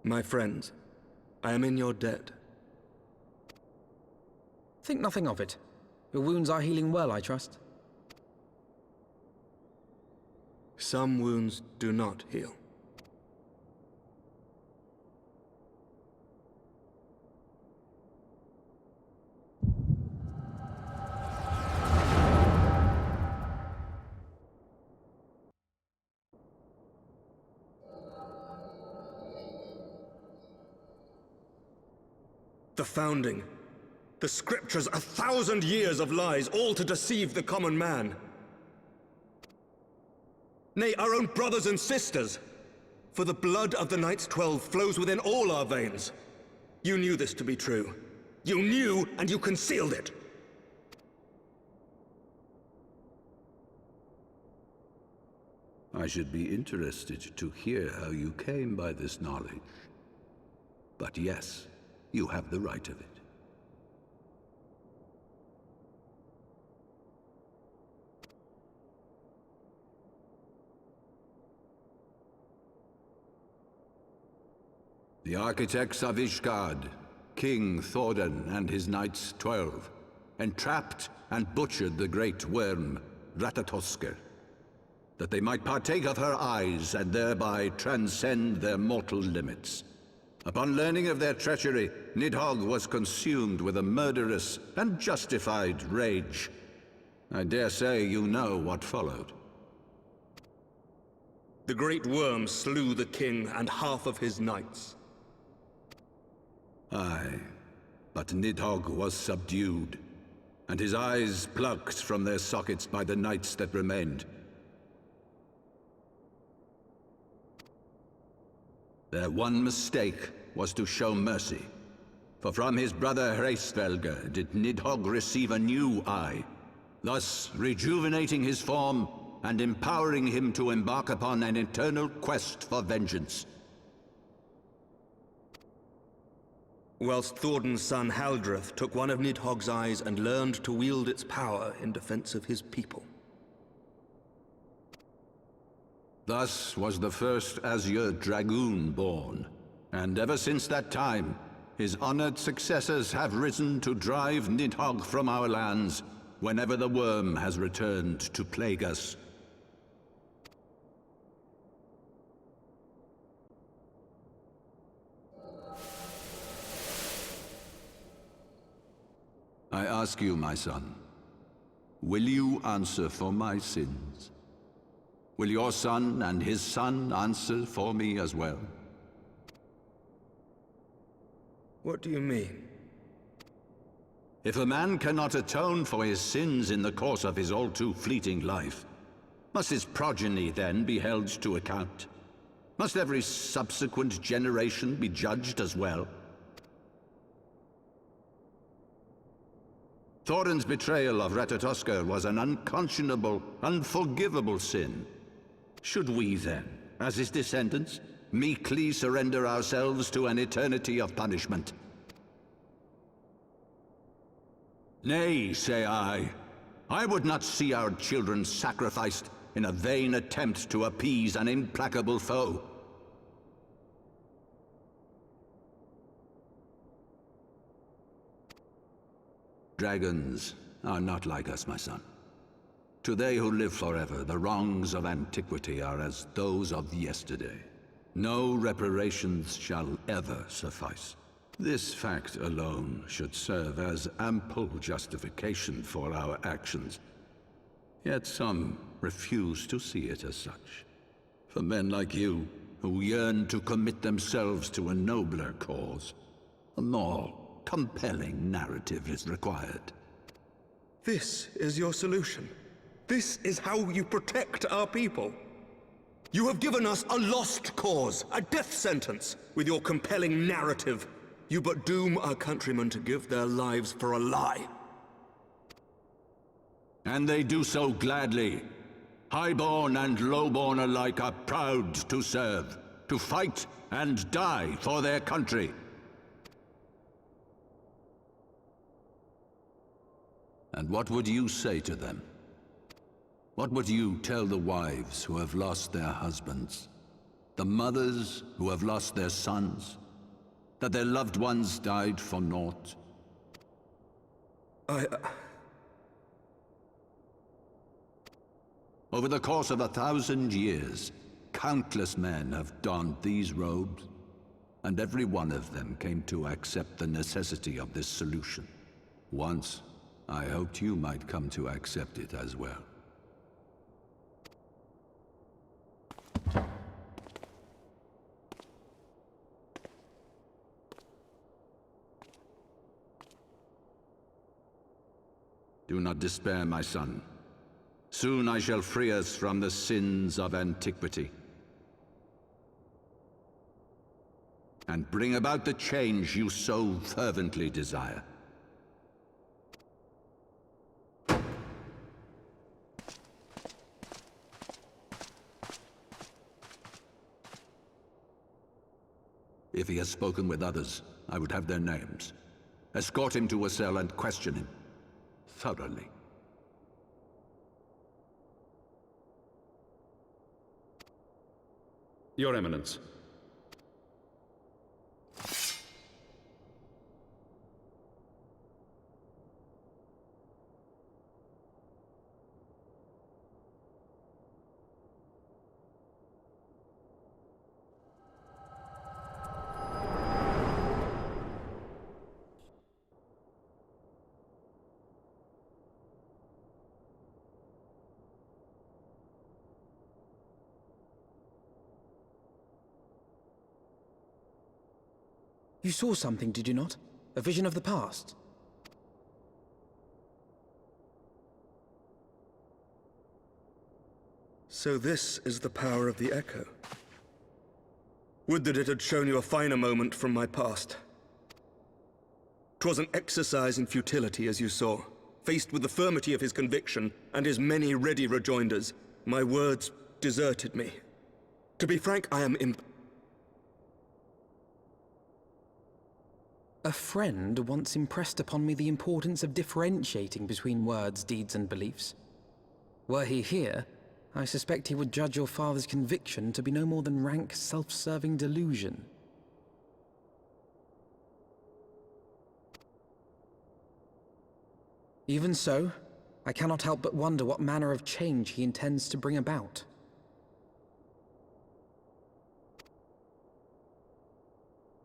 My friends, I am in your debt. Think nothing of it. Your wounds are healing well, I trust. Some wounds do not heal. The Founding. The Scriptures, 1,000 years of lies, all to deceive the common man. Nay, our own brothers and sisters. For the blood of the Knights 12 flows within all our veins. You knew this to be true. You knew, and you concealed it. I should be interested to hear how you came by this knowledge. But yes, you have the right of it. The architects of Ishgard, King Thordan and his Knights 12, entrapped and butchered the great worm, Ratatoskr, that they might partake of her eyes and thereby transcend their mortal limits. Upon learning of their treachery, Nidhogg was consumed with a murderous and justified rage. I dare say you know what followed. The great worm slew the king and half of his knights. Aye, but Nidhogg was subdued, and his eyes plucked from their sockets by the knights that remained. Their one mistake was to show mercy, for from his brother Hreysvelgr did Nidhogg receive a new eye, thus rejuvenating his form and empowering him to embark upon an eternal quest for vengeance. Whilst Thordan's son Haldreth took one of Nidhogg's eyes and learned to wield its power in defense of his people. Thus was the first Azure Dragoon born, and ever since that time, his honored successors have risen to drive Nidhogg from our lands whenever the worm has returned to plague us. I ask you, my son, will you answer for my sins? Will your son and his son answer for me as well? What do you mean? If a man cannot atone for his sins in the course of his all-too fleeting life, must his progeny then be held to account? Must every subsequent generation be judged as well? Thordan's betrayal of Ratatoskr was an unconscionable, unforgivable sin. Should we then, as his descendants, meekly surrender ourselves to an eternity of punishment? Nay, say I. I would not see our children sacrificed in a vain attempt to appease an implacable foe. Dragons are not like us, my son. To they who live forever, the wrongs of antiquity are as those of yesterday. No reparations shall ever suffice. This fact alone should serve as ample justification for our actions. Yet some refuse to see it as such. For men like you, who yearn to commit themselves to a nobler cause, a more compelling narrative is required. This is your solution. This is how you protect our people. You have given us a lost cause, a death sentence. With your compelling narrative, you but doom our countrymen to give their lives for a lie. And they do so gladly. Highborn and lowborn alike are proud to serve, to fight and die for their country. And what would you say to them? What would you tell the wives who have lost their husbands? The mothers who have lost their sons, that their loved ones died for naught. Over the course of 1,000 years, countless men have donned these robes, and every one of them came to accept the necessity of this solution. Once, I hoped you might come to accept it as well. Do not despair, my son. Soon I shall free us from the sins of Antiquity, and bring about the change you so fervently desire. If he has spoken with others, I would have their names. Escort him to a cell and question him thoroughly. Your Eminence. You saw something, did you not? A vision of the past? So this is the power of the Echo. Would that it had shown you a finer moment from my past. 'Twas an exercise in futility, as you saw. Faced with the firmity of his conviction and his many ready rejoinders, my words deserted me. To be frank, I am A friend once impressed upon me the importance of differentiating between words, deeds, and beliefs. Were he here, I suspect he would judge your father's conviction to be no more than rank, self-serving delusion. Even so, I cannot help but wonder what manner of change he intends to bring about.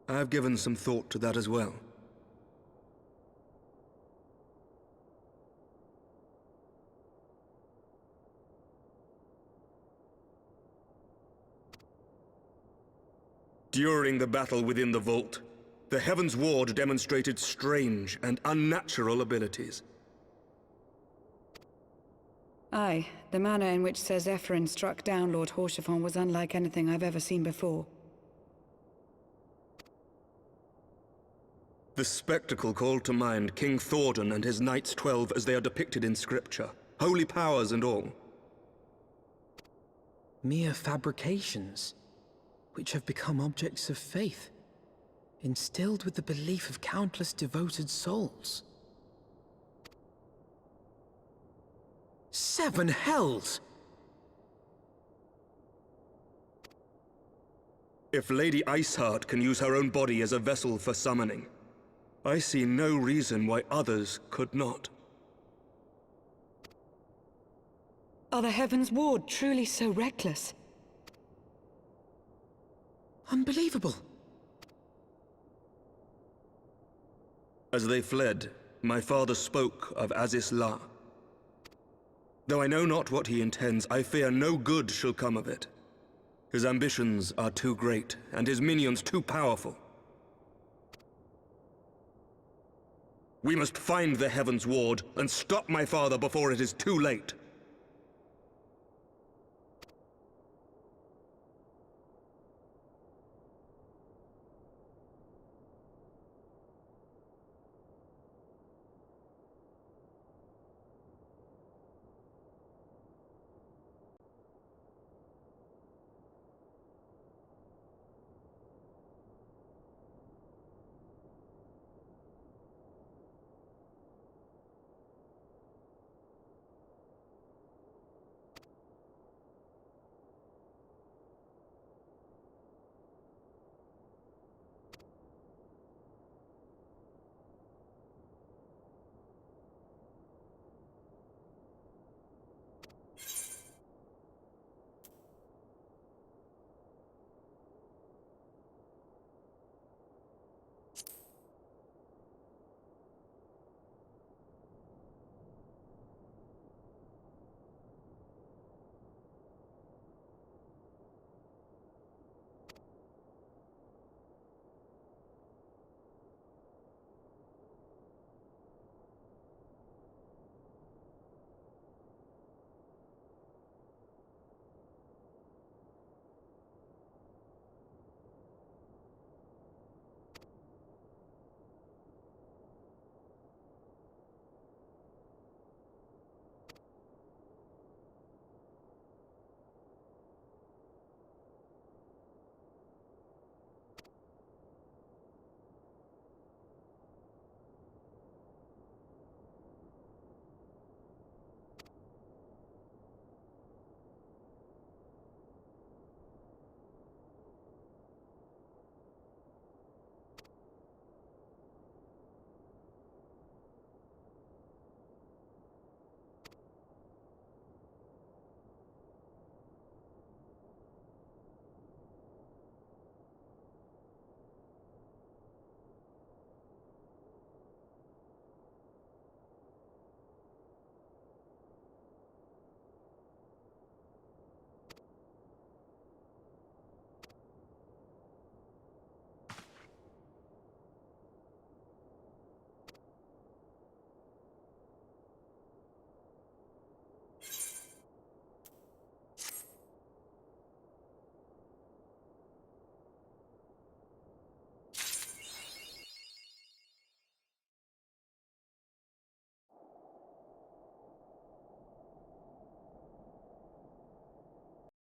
I've given some thought to that as well. During the battle within the vault, the Heavensward demonstrated strange and unnatural abilities. Aye, the manner in which Sir Zephyrin struck down Lord Haurchefant was unlike anything I've ever seen before. The spectacle called to mind King Thordan and his Knights 12 as they are depicted in scripture, holy powers and all. Mere fabrications, which have become objects of faith, instilled with the belief of countless devoted souls. 7 hells! If Lady Iceheart can use her own body as a vessel for summoning, I see no reason why others could not. Are the Heavensward truly so reckless? Unbelievable! As they fled, my father spoke of Azis La. Though I know not what he intends, I fear no good shall come of it. His ambitions are too great, and his minions too powerful. We must find the Heavensward and stop my father before it is too late.